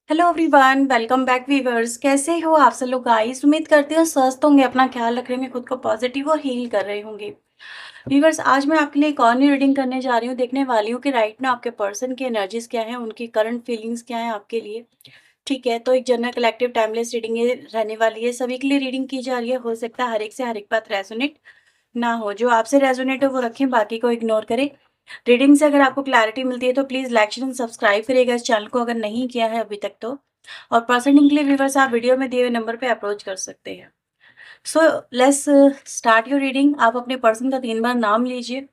Hello everyone, welcome back viewers. कैसे हो आप सब लोग गाइस? उम्मीद करती हूँ स्वस्थ होंगे, अपना ख्याल रख रहे होंगे, खुद को पॉजिटिव और हील कर रहे होंगे। वीवर्स, आज मैं आपके लिए एक और न्यू रीडिंग करने जा रही हूँ। देखने वाली हूँ कि राइट ना आपके पर्सन की एनर्जीज क्या है, उनकी करंट फीलिंग्स क्या है आपके लिए। ठीक है, तो एक जनरल कलेक्टिव टाइमलेस रीडिंग ये रहने वाली है, सभी के लिए रीडिंग की जा रही है। हो सकता है हर एक से हर एक बात रेजोनेट ना हो। जो आपसे रेजोनेट हो वो रखें, बाकी को इग्नोर करें। रीडिंग से अगर आपको क्लैरिटी मिलती है तो please like share and subscribe करिएगा इस चैनल को, अगर नहीं किया है अभी तक तो। और पर्सनिंग के लिए व्यूवर्स आप वीडियो में दिए हुए नंबर पे अप्रोच कर सकते हैं। So let's start your reading. आप अपने पर्सन का 3 बार नाम लीजिए।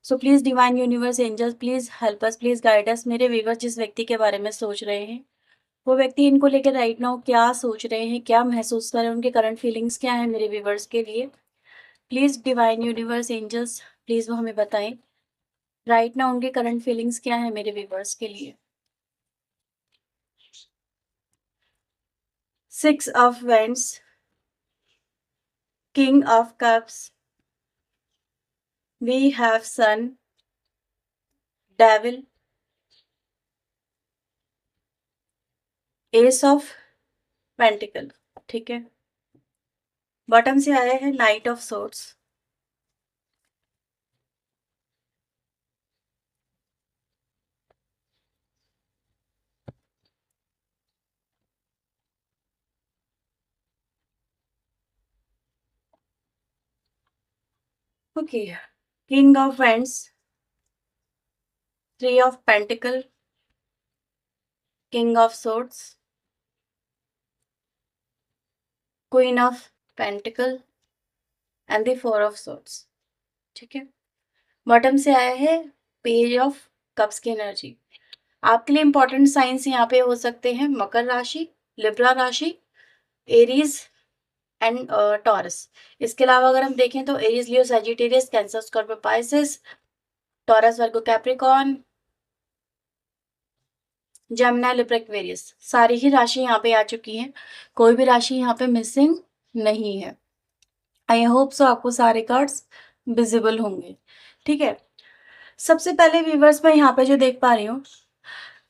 So please divine universe angels please help us, please guide us. मेरे व्यूवर्स जिस व्यक्ति के बारे में सोच रहे हैं, वो व्यक्ति इनको लेकर राइट नाउ क्या सोच रहे हैं, क्या महसूस कर रहे हैं, उनके करंट फीलिंग्स क्या है मेरे व्यूवर्स के लिए। Please divine universe angels please वो हमें बताएं राइट नाउ उनके करंट फीलिंग्स क्या है मेरे व्यूवर्स के लिए। 6 of wands, king of cups, we have sun, devil, ace of pentacle. ठीक है, बॉटम से आया है knight of swords. Okay, king of wands, 3 of pentacle, king of swords, queen of pentacle and the 4 of swords. ठीक है, bottom से आया है पेज ऑफ कप्स की एनर्जी। आपके लिए इंपॉर्टेंट साइंस यहाँ पे हो सकते हैं मकर राशि, लिब्रा राशि, एरीज एंड टॉरस। इसके अलावा अगर हम देखें तो Aries, Leo, Sagittarius, Cancer, Scorpio, Pisces, Taurus, Virgo, Capricorn, Gemini, Libra, Aquarius, सारी ही राशि यहाँ पे आ चुकी हैं। कोई भी राशि यहाँ पे मिसिंग नहीं है। आई होप सो आपको सारे कार्ड्स विजिबल होंगे। ठीक है, सबसे पहले व्यूवर्स मैं यहाँ पे जो देख पा रही हूँ,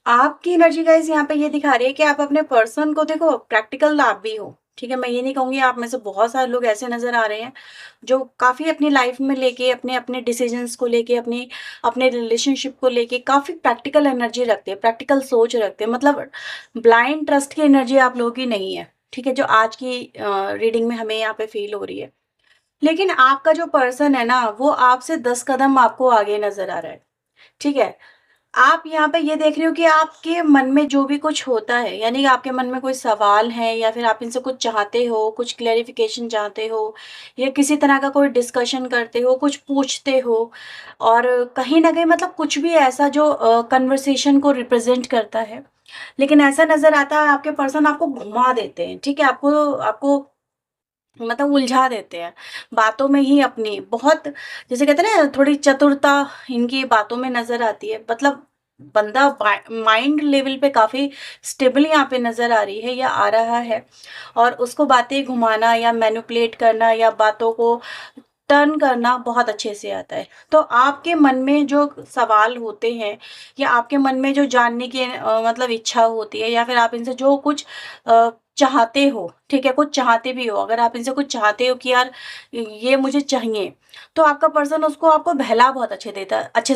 आपकी एनर्जी गाइस यहाँ पे ये दिखा रही है कि आप अपने पर्सन को देखो, प्रैक्टिकल आप भी हो। ठीक है, मैं ये नहीं कहूंगी, आप में से बहुत सारे लोग ऐसे नजर आ रहे हैं जो काफी अपनी लाइफ में लेके, अपने अपने डिसीजंस को लेके, अपनी अपने रिलेशनशिप को लेके काफी प्रैक्टिकल एनर्जी रखते हैं, प्रैक्टिकल सोच रखते हैं। मतलब ब्लाइंड ट्रस्ट की एनर्जी आप लोगों की नहीं है। ठीक है, जो आज की रीडिंग में हमें यहाँ पे फील हो रही है। लेकिन आपका जो पर्सन है ना, वो आपसे 10 कदम आपको आगे नजर आ रहा है। ठीक है, आप यहाँ पे ये देख रहे हो कि आपके मन में जो भी कुछ होता है, यानी कि आपके मन में कोई सवाल है या फिर आप इनसे कुछ चाहते हो, कुछ क्लेरिफिकेशन चाहते हो, या किसी तरह का कोई डिस्कशन करते हो, कुछ पूछते हो, और कहीं ना कहीं मतलब कुछ भी ऐसा जो कन्वर्सेशन को रिप्रेजेंट करता है। लेकिन ऐसा नजर आता है आपके पर्सन आपको घुमा देते हैं। ठीक है, आपको आपको मतलब उलझा देते हैं बातों में ही अपनी, बहुत जैसे कहते हैं ना, थोड़ी चतुरता इनकी बातों में नजर आती है। मतलब बंदा माइंड लेवल पे काफी स्टेबल यहाँ पे नजर आ रही है या आ रहा है, और उसको बातें घुमाना या मैनिपुलेट करना या बातों को टर्न करना बहुत अच्छे से आता है। तो आपके मन में जो सवाल होते हैं, या आपके मन में जो जानने की मतलब इच्छा होती है, या फिर आप इनसे जो कुछ चाहते हो, ठीक है, कुछ चाहते भी हो, अगर आप इनसे कुछ चाहते हो कि यार ये मुझे चाहिए, तो आपका पर्सन उसको आपको बहला बहुत अच्छे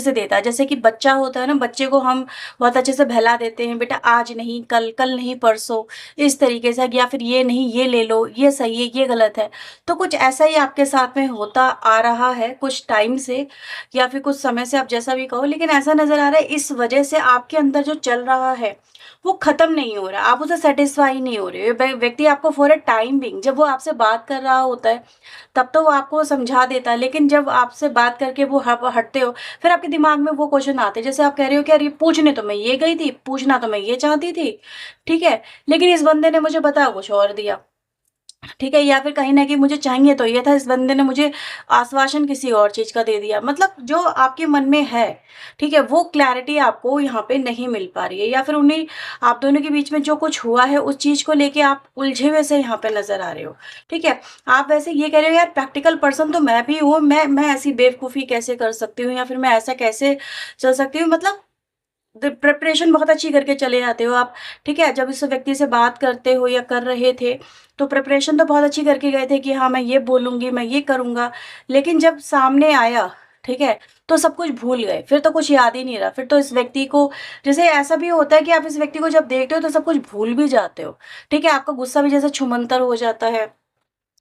से देता है। जैसे कि बच्चा होता है ना, बच्चे को हम बहुत अच्छे से बहला देते हैं, बेटा आज नहीं कल, कल नहीं परसों, इस तरीके से, या फिर ये नहीं ये ले लो, ये सही है ये गलत है। तो कुछ ऐसा ही आपके साथ में होता आ रहा है कुछ टाइम से, या फिर कुछ समय से, आप जैसा भी कहो। लेकिन ऐसा नजर आ रहा है इस वजह से आपके अंदर जो चल रहा है वो खत्म नहीं हो रहा, आप उसे सेटिस्फाई नहीं हो रहे। व्यक्ति आपको फॉर अ टाइम बिंग, जब वो आपसे बात कर रहा होता है तब तो वो आपको समझा देता है, लेकिन जब आपसे बात करके वो हटते हो, फिर आपके दिमाग में वो क्वेश्चन आते हैं, जैसे आप कह रहे हो कि यार ये पूछने तो मैं ये गई थी, पूछना तो मैं ये चाहती थी, ठीक है, लेकिन इस बंदे ने मुझे बता कुछ और दिया। ठीक है, या फिर कहीं ना कहीं मुझे चाहिए तो ये था, इस बंदे ने मुझे आश्वासन किसी और चीज का दे दिया। मतलब जो आपके मन में है, ठीक है, वो क्लैरिटी आपको यहाँ पे नहीं मिल पा रही है, या फिर उन्हीं आप दोनों के बीच में जो कुछ हुआ है उस चीज को लेके आप उलझे हुए से यहाँ पे नजर आ रहे हो। ठीक है, आप वैसे ये कह रहे हो यार प्रैक्टिकल पर्सन तो मैं भी हूँ, मैं ऐसी बेवकूफ़ी कैसे कर सकती हूँ, या फिर मैं ऐसा कैसे चल सकती हूँ। मतलब प्रिपरेशन बहुत अच्छी करके चले जाते हो आप, ठीक है? जब इस व्यक्ति से बात करते हो या कर रहे थे, तो प्रिपरेशन तो बहुत अच्छी करके गए थे कि हाँ, मैं ये बोलूँगी, मैं ये करूँगा। लेकिन जब सामने आया, ठीक है? तो सब कुछ भूल गए, फिर तो कुछ याद ही नहीं रहा। फिर तो इस व्यक्ति को, जैसे ऐसा भी होता है कि आप इस व्यक्ति को जब देखते हो तो सब कुछ भूल भी जाते हो, ठीक है? आपका गुस्सा भी जैसे छूमंतर हो जाता है।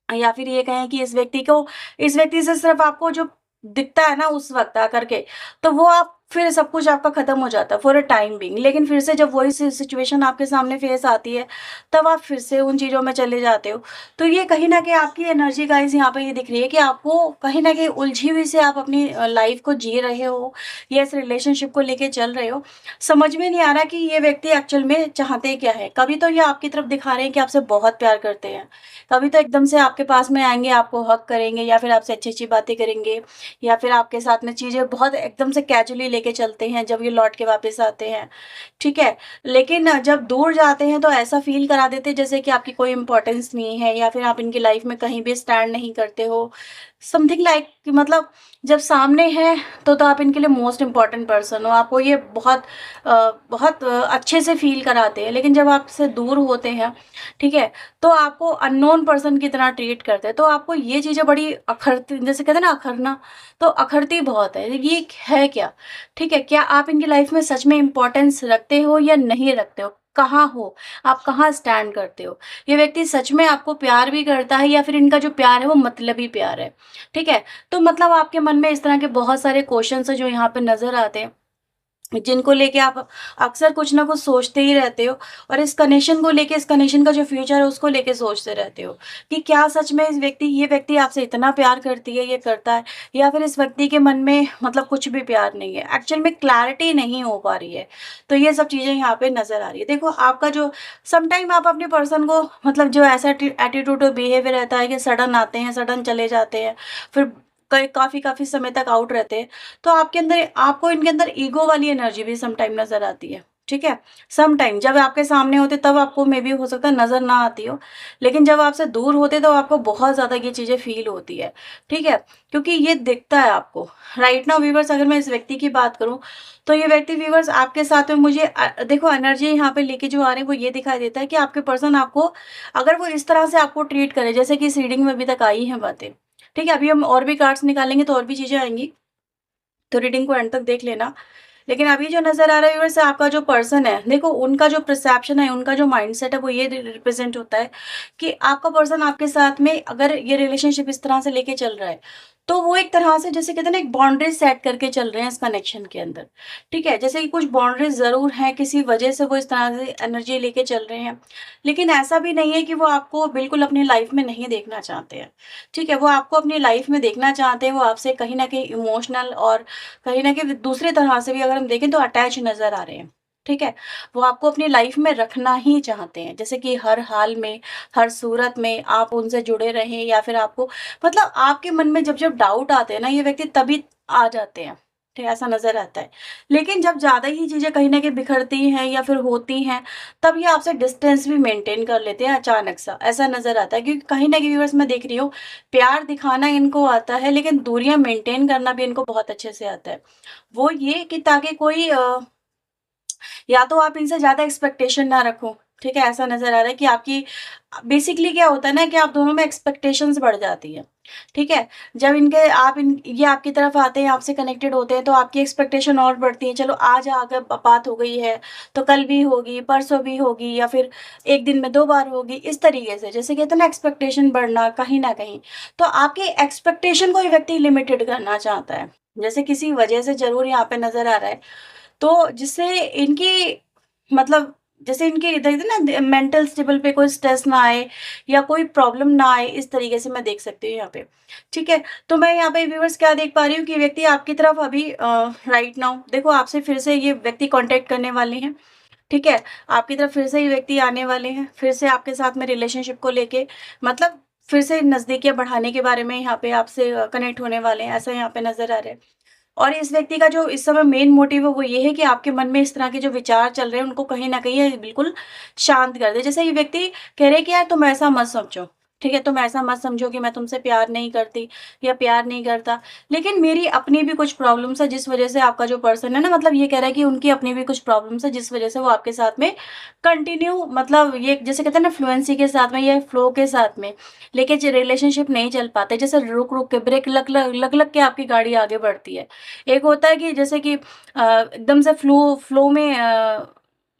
या फिर ये कहें कि इस व्यक्ति से सिर्फ़ आपको जो दिखता है ना उस वक़्त आकर के, तो वो आप फिर सब कुछ आपका ख़त्म हो जाता है फॉर अ टाइम बीइंग। लेकिन फिर से जब वही सिचुएशन आपके सामने फ़ेस आती है, तब आप फिर से उन चीज़ों में चले जाते हो। तो ये कहीं न कहीं आपकी एनर्जी गाइज़ यहाँ पे ये दिख रही है कि आपको कहीं न कहीं उलझी हुई से आप अपनी लाइफ़ को जी रहे हो या इस रिलेशनशिप को लेके चल रहे हो। समझ में नहीं आ रहा कि ये व्यक्ति एक्चुअल में चाहते क्या हैं। कभी तो ये आपकी तरफ दिखा रहे हैं कि आपसे बहुत प्यार करते हैं। कभी तो एकदम से आपके पास में आएँगे, आपको हग करेंगे या फिर आपसे अच्छी-अच्छी बातें करेंगे या फिर आपके साथ में चीज़ें बहुत एकदम से कैजुअली लेके चलते हैं जब ये लौट के वापस आते हैं, ठीक है? लेकिन जब दूर जाते हैं तो ऐसा फ़ील करा देते हैं जैसे कि आपकी कोई इम्पोर्टेंस नहीं है या फिर आप इनकी लाइफ़ में कहीं भी स्टैंड नहीं करते हो। समथिंग लाइक कि मतलब जब सामने हैं तो आप इनके लिए मोस्ट इम्पोर्टेंट पर्सन हो। आपको ये बहुत अच्छे से फ़ील कराते हैं। लेकिन जब आपसे दूर होते हैं, ठीक है? तो आपको अननोन पर्सन की तरह ट्रीट करते हैं, तो आपको ये चीज़ें बड़ी अखरती, जैसे कहते हैं ना अखरना, तो अखरती बहुत है। ये है क्या? ठीक है? क्या आप इनकी लाइफ़ में सच में इम्पोर्टेंस रखते हो या नहीं रखते हो? कहाँ हो? आप कहाँ स्टैंड करते हो? ये व्यक्ति सच में आपको प्यार भी करता है या फिर इनका जो प्यार है वो मतलबी प्यार है, ठीक है? तो मतलब आपके मन में इस तरह के बहुत सारे क्वेश्चन्स हैं जो यहाँ पे नज़र आते हैं। जिनको लेके आप अक्सर कुछ ना कुछ सोचते ही रहते हो और इस कनेक्शन को लेके, इस कनेक्शन का जो फ्यूचर है उसको लेके सोचते रहते हो कि क्या सच में ये व्यक्ति आपसे इतना प्यार करती है, ये करता है, या फिर इस व्यक्ति के मन में मतलब कुछ भी प्यार नहीं है, एक्चुअल में क्लैरिटी नहीं हो पा रही है। तो ये सब चीज़ें यहाँ पे नज़र आ रही है। देखो आपका जो समटाइम आप अपने पर्सन को मतलब जो ऐसा एटीट्यूड और बिहेवियर रहता है कि सडन आते हैं, सडन चले जाते हैं, फिर कई काफ़ी समय तक आउट रहते हैं, तो आपको इनके अंदर ईगो वाली एनर्जी भी सम टाइम नज़र आती है, ठीक है? सम टाइम जब आपके सामने होते तब आपको मे बी हो सकता है नज़र ना आती हो, लेकिन जब आपसे दूर होते तो आपको बहुत ज़्यादा ये चीज़ें फ़ील होती है, ठीक है? क्योंकि ये दिखता है आपको। राइट नाउ व्यूअर्स, अगर मैं इस व्यक्ति की बात करूँ, तो ये व्यक्ति व्यूअर्स आपके साथ में मुझे देखो एनर्जी यहाँ पे लेके जो आ रही है वो ये दिखाई देता है कि आपके पर्सन आपको, अगर वो इस तरह से आपको ट्रीट करे जैसे कि इस रीडिंग में अभी तक आई हैं बातें, ठीक है? अभी हम और भी कार्ड्स निकालेंगे तो और भी चीज़ें आएँगी, तो रीडिंग को एंड तक देख लेना। लेकिन अभी जो नज़र आ रहा है व्यूअर्स, आपका जो पर्सन है, देखो उनका जो परसेप्शन है, उनका जो माइंडसेट है वो ये रिप्रेज़ेंट होता है कि आपका पर्सन आपके साथ में अगर ये रिलेशनशिप इस तरह से लेके चल रहा है, तो वो एक तरह से जैसे कहते हैं ना एक बाउंड्री सेट करके चल रहे हैं इस कनेक्शन के अंदर, ठीक है? जैसे कि कुछ बाउंड्रीज़ ज़रूर हैं, किसी वजह से वो इस तरह से एनर्जी लेके चल रहे हैं। लेकिन ऐसा भी नहीं है कि वो आपको बिल्कुल अपनी लाइफ़ में नहीं देखना चाहते हैं, ठीक है? वो आपको अपनी लाइफ़ में देखना चाहते हैं, वो आपसे कहीं न कहीं इमोशनल और कहीं न कहीं दूसरे तरह से भी अगर हम देखें तो अटैच नज़र आ रहे हैं, ठीक है? वो आपको अपनी लाइफ़ में रखना ही चाहते हैं, जैसे कि हर हाल में, हर सूरत में आप उनसे जुड़े रहें या फिर आपको मतलब आपके मन में जब-जब डाउट आते हैं ना, ये व्यक्ति तभी आ जाते हैं, ठीक है? ऐसा नज़र आता है। लेकिन जब ज़्यादा ही चीज़ें कहीं न कहीं बिखरती हैं या फिर होती हैं, तब ये आपसे डिस्टेंस भी मेंटेन कर लेते हैं अचानक सा, ऐसा नज़र आता है क्योंकि कहीं न कहीं व्यूअर्स मैं देख रही हूँ, प्यार दिखाना इनको आता है लेकिन दूरियाँ मेंटेन करना भी इनको बहुत अच्छे से आता है। वो ये कि ताकि कोई या तो आप इनसे ज़्यादा एक्सपेक्टेशन ना रखो, ठीक है? ऐसा नज़र आ रहा है कि आपकी बेसिकली क्या होता है ना कि आप दोनों में एक्सपेक्टेशंस बढ़ जाती हैं, ठीक है? जब इनके आप इन ये आपकी तरफ आते हैं, आपसे कनेक्टेड होते हैं, तो आपकी एक्सपेक्टेशन और बढ़ती है। चलो आज अगर बात हो गई है, तो कल भी होगी, परसों भी होगी या फिर 1 दिन में 2 बार होगी, इस तरीके से। जैसे कहते हैं ना एक्सपेक्टेशन बढ़ना कहीं न कहीं, तो आपकी एक्सपेक्टेशन को ये व्यक्ति लिमिटेड करना चाहता है। जैसे किसी वजह से ज़रूर यहाँ पे नज़र आ रहा है। तो जिससे इनकी मतलब जैसे इनके देखते हैं ना मेंटल स्टेबल पे कोई स्ट्रेस ना आए या कोई प्रॉब्लम ना आए, इस तरीके से मैं देख सकती हूँ यहाँ पे, ठीक है? तो मैं यहाँ पे व्यूअर्स क्या देख पा रही हूँ कि व्यक्ति आपकी तरफ अभी राइट नाउ देखो आपसे फिर से ये व्यक्ति कांटेक्ट करने वाले हैं, ठीक है? आपकी तरफ फिर से ये व्यक्ति आने वाले हैं, फिर से आपके साथ में रिलेशनशिप को लेके मतलब फिर से नज़दीकियाँ बढ़ाने के बारे में यहाँ पे आपसे कनेक्ट होने वाले हैं, ऐसा यहाँ पे नज़र आ रहा है। और इस व्यक्ति का जो इस समय मेन मोटिव है वो ये है कि आपके मन में इस तरह के जो विचार चल रहे हैं उनको कहीं न कहीं ये बिल्कुल शांत कर दे। जैसे ये व्यक्ति कह रहे हैं कि यार तुम ऐसा मत समझो, ठीक है? तुम ऐसा मत समझो कि मैं तुमसे प्यार नहीं करती या प्यार नहीं करता। लेकिन मेरी अपनी भी कुछ प्रॉब्लम्स है जिस वज़ह से आपका जो पर्सन है ना मतलब ये कह रहा है कि उनकी अपनी भी कुछ प्रॉब्लम्स है जिस वज़ह से वो आपके साथ में कंटिन्यू मतलब ये जैसे कहते हैं ना फ्लुएंसी के साथ में या फ्लो के साथ में लेके ज रिलेशनशिप नहीं चल पाते। जैसे रुक-रुक के ब्रेक लग-लग के आपकी गाड़ी आगे बढ़ती है। एक होता है कि जैसे कि एकदम से फ्लो में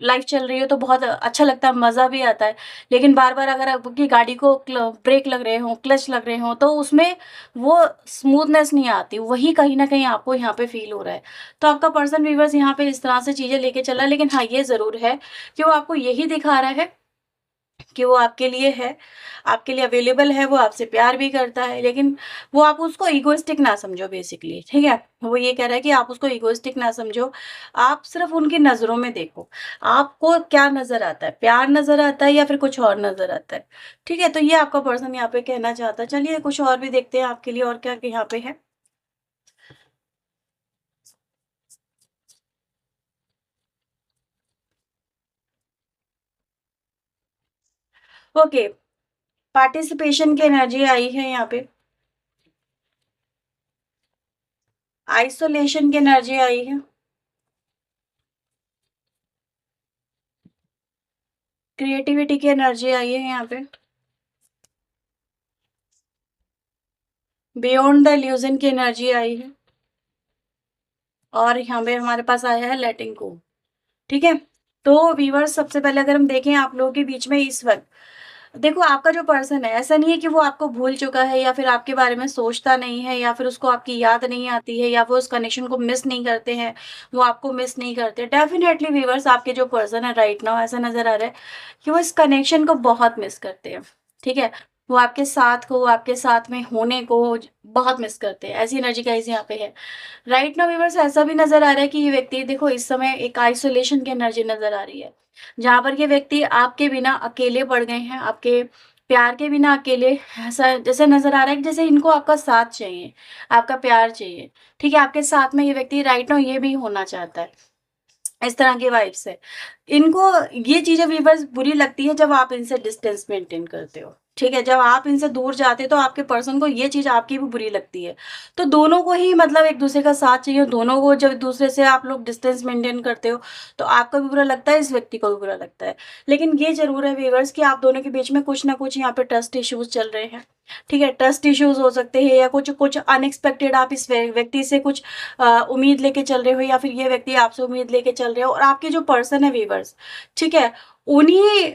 लाइफ़ चल रही है तो बहुत अच्छा लगता है, मज़ा भी आता है। लेकिन बार-बार अगर आपकी गाड़ी को ब्रेक लग रहे हों, क्लच लग रहे हों, तो उसमें वो स्मूथनेस नहीं आती, वही कहीं न कहीं आपको यहाँ पे फ़ील हो रहा है। तो आपका पर्सन व्यूअर्स यहाँ पे इस तरह से चीज़ें लेके चल रहा है, लेकिन हाँ, ये ज़रूर है कि वो आपको यही दिखा रहा है कि वो आपके लिए है, आपके लिए अवेलेबल है, वो आपसे प्यार भी करता है, लेकिन वो आप उसको इगोइस्टिक ना समझो बेसिकली, ठीक है? वो ये कह रहा है कि आप उसको इगोइस्टिक ना समझो, आप सिर्फ़ उनकी नज़रों में देखो। आपको क्या नज़र आता है? प्यार नज़र आता है या फिर कुछ और नज़र आता है? ठीक है? तो ये आपका पर्सन यहाँ पे कहना चाहता है। चलिए कुछ और भी देखते हैं आपके लिए और क्या यहाँ पे है। ओके, पार्टिसिपेशन की एनर्जी आई है यहाँ पे, आइसोलेशन की एनर्जी आई है, क्रिएटिविटी की एनर्जी आई है यहाँ पे। बियॉन्ड द इल्यूज़न की एनर्जी आई है और यहाँ पे हमारे पास आया है लेटिंग गो, ठीक है? तो व्यूअर्स सबसे पहले अगर हम देखें आप लोगों के बीच में इस वक़्त देखो आपका जो पर्सन है ऐसा नहीं है कि वो आपको भूल चुका है या फिर आपके बारे में सोचता नहीं है या फिर उसको आपकी याद नहीं आती है या वो उस कनेक्शन को मिस नहीं करते हैं, वो आपको मिस नहीं करते। डेफ़िनेटली व्यूअर्स आपके जो पर्सन है राइट नाउ ऐसा नज़र आ रहा है कि वो इस कनेक्शन को बहुत मिस करते हैं, ठीक है? वो आपके साथ को, आपके साथ में होने को ज बहुत मिस करते हैं। ऐसी एनर्जी गाइज़ यहाँ पे है। राइट नाउ व्यूअर्स ऐसा भी नज़र आ रहा है कि ये व्यक्ति देखो इस समय एक आइसोलेशन की एनर्जी नज़र आ रही है। जहाँ पर ये व्यक्ति आपके बिना अकेले पड़ गए हैं, आपके प्यार के बिना अकेले ऐसा जैसे नज़र आ रहा है कि जैसे इनको आपका साथ चाहिए, आपका प्यार चाहिए, ठीक है? आपके साथ में ये व्यक्ति राइट नाउ ये भी होना चाहता है। इस तरह की वाइब्स है। इनको ये चीज़ें व्यूअर्स बुरी लगती है जब आप इनसे डिस्टेंस मेंटेन करते हो, ठीक है? जब आप इनसे दूर जाते हो तो आपके पर्सन को ये चीज़ आपकी भी बुरी लगती है। तो दोनों को ही मतलब एक-दूसरे का साथ चाहिए, दोनों को जब एक-दूसरे से आप लोग डिस्टेंस मेंटेन करते हो, तो आपको भी बुरा लगता है, इस व्यक्ति को भी बुरा लगता है। लेकिन ये ज़रूर है व्यूअर्स कि आप दोनों के बीच में कुछ न कुछ यहाँ पे ट्रस्ट इश्यूज़ चल रहे हैं, ठीक है? ट्रस्ट इश्यूज़ हो सकते हैं या कुछ कुछ अनएक्सपेक्टेड आप इस व्यक्ति से कुछ उम्मीद लेके चल रहे हो या फिर ये व्यक्ति आपसे उम्मीद लेके चल रहे हो और आपके जो पर्सन है व्यूअर्स, ठीक है? उन्हीं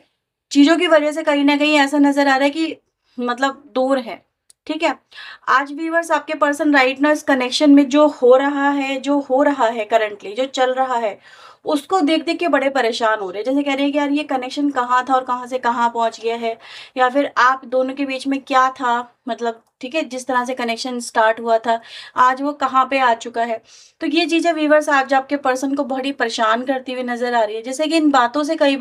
चीज़ों की वजह से कहीं न कहीं ऐसा नज़र आ रहा है कि मतलब दूर है, ठीक है? आज व्यूअर्स आपके पर्सन राइट नाउ इस कनेक्शन में जो हो रहा है करंटली जो चल रहा है, उसको देख-देख के बड़े परेशान हो रहे हैं। जैसे कह रहे हैं कि यार ये कनेक्शन कहाँ था और कहाँ से कहाँ पहुँच गया है या फिर आप दोनों के बीच में क्या था मतलब ठीक है, जिस तरह से कनेक्शन स्टार्ट हुआ था, आज वो कहाँ पे आ चुका है। तो ये चीज़ें व्यूअर्स आज आपके पर्सन को बड़ी परेशान करती हुई नज़र आ रही है। जैसे कि इन बातों से कई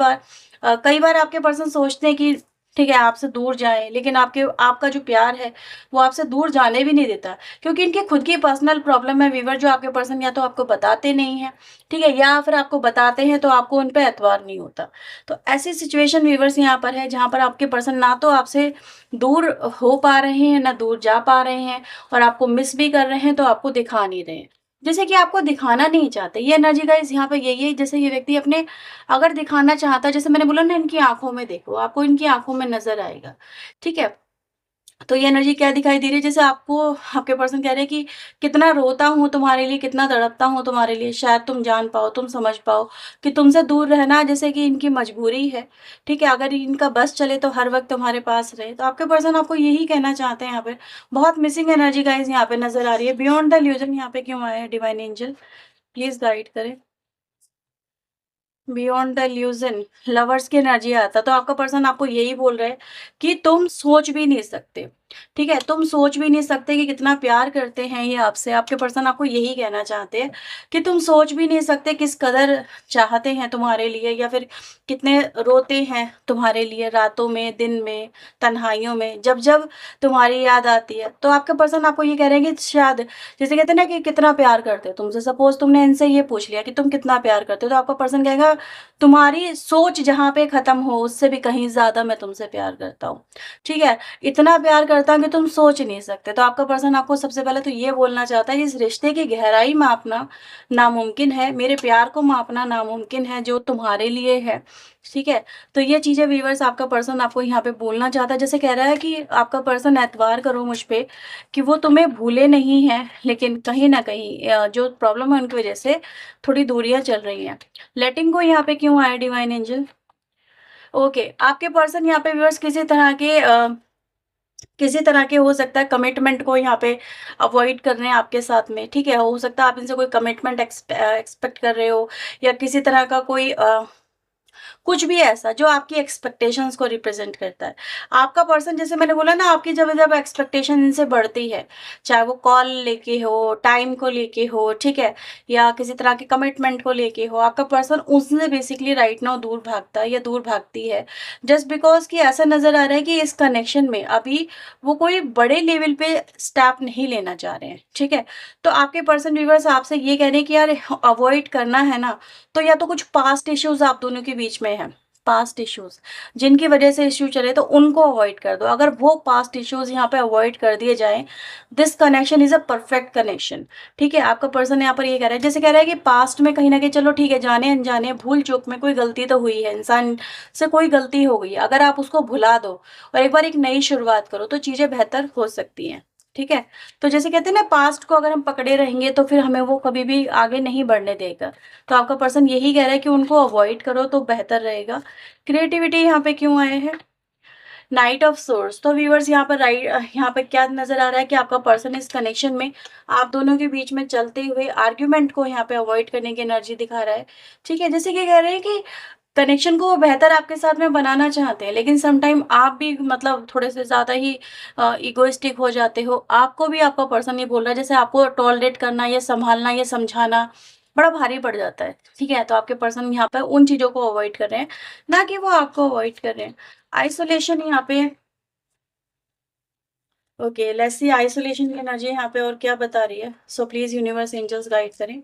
बार आपके पर्सन सोचते हैं कि ठीक है, आपसे दूर जाएँ, लेकिन आपका जो प्यार है, वो आपसे दूर जाने भी नहीं देता। क्योंकि इनकी खुद की पर्सनल प्रॉब्लम है व्यूअर जो आपके पर्सन या तो आपको बताते नहीं हैं, ठीक है? या फिर आपको बताते हैं तो आपको उन पे एतबार नहीं होता। तो ऐसी सिचुएशन व्यूअर्स यहाँ पर है जहाँ पर आपके पर्सन ना तो आपसे दूर हो पा रहे हैं, ना दूर जा पा रहे हैं और आपको मिस भी कर रहे हैं तो आपको दिखा नहीं रहे हैं। जैसे कि आपको दिखाना नहीं चाहते। ये एनर्जी गाइज़ यहाँ पे यही है जैसे ये व्यक्ति अपने अगर दिखाना चाहता है जैसे मैंने बोला ना इनकी आँखों में देखो, आपको इनकी आँखों में नज़र आएगा, ठीक है? तो ये एनर्जी क्या दिखाई दे रही है जैसे आपको आपके पर्सन कह रहे हैं कि कितना रोता हूँ तुम्हारे लिए, कितना तड़पता हूँ तुम्हारे लिए, शायद तुम जान पाओ, तुम समझ पाओ कि तुमसे दूर रहना जैसे कि इनकी मजबूरी है, ठीक है? अगर इनका बस चले तो हर वक़्त तुम्हारे पास रहे। तो आपके पर्सन आपको यही कहना चाहते हैं यहाँ पे। बहुत मिसिंग एनर्जी गाइज़ यहाँ पे नज़र आ रही है। बियॉन्ड द इल्यूज़न यहाँ पे क्यों आया है डिवाइन एंजल? प्लीज़ गाइड करें। बियॉन्ड द इल्यूजन लवर्स की एनर्जी आता तो आपका पर्सन आपको यही बोल रहा है कि तुम सोच भी नहीं सकते ठीक है? तुम सोच भी नहीं सकते कि कितना प्यार करते हैं ये आपसे, आपके पर्सन आपको यही कहना चाहते हैं कि तुम सोच भी नहीं सकते किस कदर चाहते हैं तुम्हारे लिए, या फिर कितने रोते हैं तुम्हारे लिए रातों में, दिन में, तन्हाइयों में, जब-जब तुम्हारी याद आती है। तो आपके पर्सन आपको ये कह रहे हैं कि शायद, जैसे कहते हैं ना कि कितना प्यार करते हो तुमसे, सपोज़ तुमने इनसे ये पूछ लिया कि तुम कितना प्यार करते हो, तो आपका पर्सन कहेगा तुम्हारी सोच जहाँ पे ख़त्म हो उससे भी कहीं ज़्यादा मैं तुमसे प्यार करता हूँ। ठीक है? इतना प्यार करता हूँ कि तुम सोच नहीं सकते। तो आपका पर्सन आपको सबसे पहले तो ये बोलना चाहता है, इस रिश्ते की गहराई मापना नामुमकिन है, मेरे प्यार को मापना नामुमकिन है जो तुम्हारे लिए है, ठीक है? तो ये चीज़ें व्यूअर्स आपका पर्सन आपको यहाँ पे बोलना चाहता है। जैसे कह रहा है कि आपका पर्सन एतबार करो मुझ पे कि वो तुम्हें भूले नहीं हैं, लेकिन कहीं न कहीं जो प्रॉब्लम है उनकी वज़ह से थोड़ी दूरियाँ चल रही हैं। लेटिंग गो यहाँ पे क्यों आया डिवाइन एंजल? ओके, आपके पर्सन यहाँ पे व्यूअर्स किसी तरह के हो सकता है कमिटमेंट को यहाँ पे अवॉइड कर रहे हैं आपके साथ में, ठीक है? हो सकता है आप इनसे कोई कमिटमेंट एक्सपेक्ट कर रहे हो, या किसी तरह का कोई कुछ भी ऐसा जो आपकी एक्सपेक्टेशंस को रिप्रेजेंट करता है। आपका पर्सन, जैसे मैंने बोला ना, आपकी जब जब एक्सपेक्टेशन इनसे बढ़ती है, चाहे वो कॉल लेके हो, टाइम को लेके हो, ठीक है? या किसी तरह के कमिटमेंट को लेके हो, आपका पर्सन उससे बेसिकली राइट नाउ दूर भागता है या दूर भागती है। जस्ट बिकॉज़ कि ऐसा नज़र आ रहा है कि इस कनेक्शन में अभी वो कोई बड़े लेवल पे स्टेप नहीं लेना चाह रहे हैं, ठीक है? तो आपके पर्सन व्यूअर्स आपसे ये कह रहे हैं कि यार अवॉइड करना है ना, तो या तो कुछ पास्ट इश्यूज़ आप दोनों के बीच में हैं, पास्ट इश्यूज़, जिनकी वजह से इश्यू चले तो उनको अवॉइड कर दो। अगर वो पास्ट इश्यूज़ यहाँ पे अवॉइड कर दिए जाएँ, this connection is a perfect connection, ठीक है? आपका पर्सन यहाँ पर ये कह रहा है, जैसे कह रहा है कि पास्ट में कहीं न कहीं चलो ठीक है, जाने-अनजाने, भूल-चूक में कोई गलती तो हुई है, इंसान से कोई गलती हो गई है। अगर आप उसको भुला दो और एक बार एक नई शुरुआत करो, तो चीज़ें बेहतर हो सकती हैं, ठीक है? तो जैसे कहते हैं ना, पास्ट को अगर हम पकड़े रहेंगे तो फिर हमें वो कभी भी आगे नहीं बढ़ने देगा। तो आपका पर्सन यही कह रहा है कि उनको अवॉइड करो तो बेहतर रहेगा। क्रिएटिविटी यहाँ पे क्यों आए हैं? Night of source. तो व्यूअर्स यहाँ पे क्या नज़र आ रहा है कि आपका पर्सन इस कनेक्शन में आप दोनों के बीच में चलते हुए आर्ग्यूमेंट को यहाँ पे अवॉइड करने की एनर्जी दिखा रहा है, ठीक है? जैसे कि कह रहे हैं कि कनेक्शन को वो बेहतर आपके साथ में बनाना चाहते हैं, लेकिन सम टाइम आप भी मतलब थोड़े से ज़्यादा ही इगोइस्टिक हो जाते हो। आपको भी आपका पर्सन ये बोल रहा है, जैसे आपको टॉलरेट करना या सँभालना या समझाना बड़ा भारी पड़ जाता है, ठीक है? तो आपके पर्सन यहाँ पे उन चीज़ों को अवॉइड कर रहे हैं, ना कि वो आपको अवॉइड कर रहे हैं। आइसोलेशन यहाँ पे, ओके, लेट्स सी आइसोलेशन की एनर्जी यहाँ पे और क्या बता रही है? So please universe angels guide करें।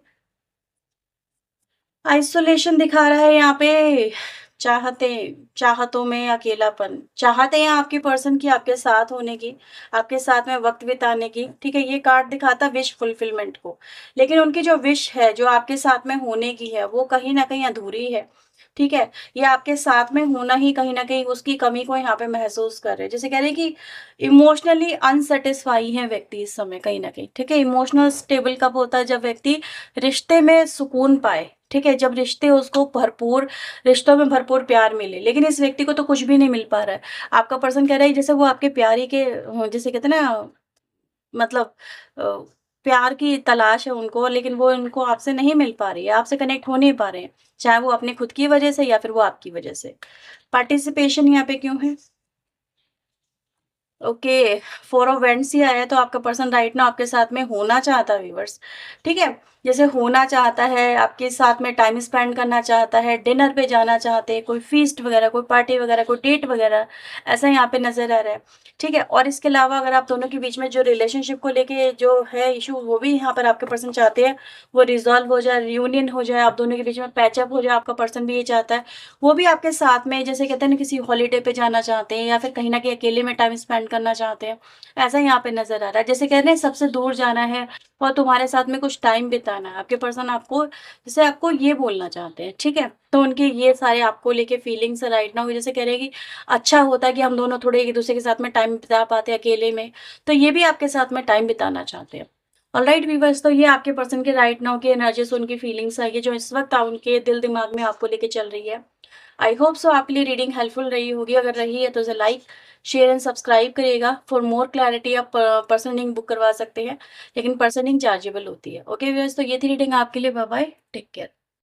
आइसोलेशन दिखा रहा है यहाँ पे, चाहते चाहतों में अकेलापन, चाहते हैं आपके पर्सन की आपके साथ होने की, आपके साथ में वक्त बिताने की, ठीक है? ये कार्ड दिखाता विश फुलफिलमेंट को, लेकिन उनकी जो विश है, जो आपके साथ में होने की है, वो कहीं ना कहीं अधूरी है, ठीक है? ये आपके साथ में होना ही कहीं ना कहीं उसकी कमी को यहाँ पे महसूस कर रहे हैं। जैसे कह रहे हैं कि इमोशनली अनसेटिस्फाई है व्यक्ति इस समय कहीं ना कहीं, ठीक है? इमोशनल स्टेबल कब होता है? जब व्यक्ति रिश्ते में सुकून पाए, ठीक है? जब रिश्तों में भरपूर प्यार मिले, लेकिन इस व्यक्ति को तो कुछ भी नहीं मिल पा रहा है। आपका पर्सन कह रहा है जैसे वो आपके प्यार ही के जैसे कहते हैं ना, मतलब अ, प्यार की तलाश है उनको, लेकिन वो उनको आपसे नहीं मिल पा रही है, आपसे कनेक्ट हो नहीं पा रहे हैं, चाहे वो अपनी खुद की वजह से या फिर वो आपकी वजह से। पार्टिसिपेशन यहाँ पे क्यों है? ओके, 4 ऑफ वेंड्स ही आया है, तो आपका पर्सन राइट नाउ आपके साथ में होना चाहता है व्यूअर्स, ठीक है? जैसे होना चाहता है, आपके साथ में टाइम स्पेंड करना चाहता है, डिनर पे जाना चाहते हैं, कोई फ़ीस्ट वगैरह, कोई पार्टी वगैरह, कोई डेट वगैरह, ऐसा यहाँ पे नज़र आ रहा है, ठीक है? और इसके अलावा अगर आप दोनों के बीच में जो रिलेशनशिप को लेके जो है इश्यू, वो भी यहाँ पर आपके पर्सन चाहते हैं, वो रिज़ॉल्व हो जाए, रियूनियन हो जाए, आप दोनों के बीच में पैचअप हो जाए, आपका पर्सन भी ये चाहता है। वो भी आपके साथ में जैसे कहते हैं ना, किसी हॉलिडे पे जाना चाहते हैं या फिर कहीं न कहीं अकेले में टाइम स्पेंड करना चाहते हैं, ऐसा यहाँ पे नज़र आ रहा है। जैसे कह रहे हैं सबसे दूर जाना है और तुम्हारे साथ में कुछ टाइम बिताना है। आपके पर्सन आपको जैसे आपको ये बोलना चाहते हैं, ठीक है? तो उनके ये सारे आपको लेके फीलिंग्स राइट नाउ जैसे कह रहे हैं कि अच्छा होता कि हम दोनों थोड़े एक-दूसरे के साथ में टाइम बिता पाते अकेले में, तो ये भी आपके साथ में टाइम बिताना चाहते हैं। ऑलराइट व्यूअर्स, तो ये आपके पर्सन के राइट नाउ की एनर्जीज़, उनकी फीलिंग्स है, ये जो इस वक़्त उनके दिल-दिमाग में आपको लेके चल रही है। आई होप सो आपके लिए रीडिंग हेल्पफुल रही होगी। अगर रही है तो इसे लाइक, शेयर एंड सब्सक्राइब करिएगा। फॉर मोर क्लैरिटी आप पर्सनिंग बुक करवा सकते हैं, लेकिन पर्सनिंग चार्जेबल होती है। ओके व्यूअर्स, तो ये थी रीडिंग आपके लिए। Bye bye, take care.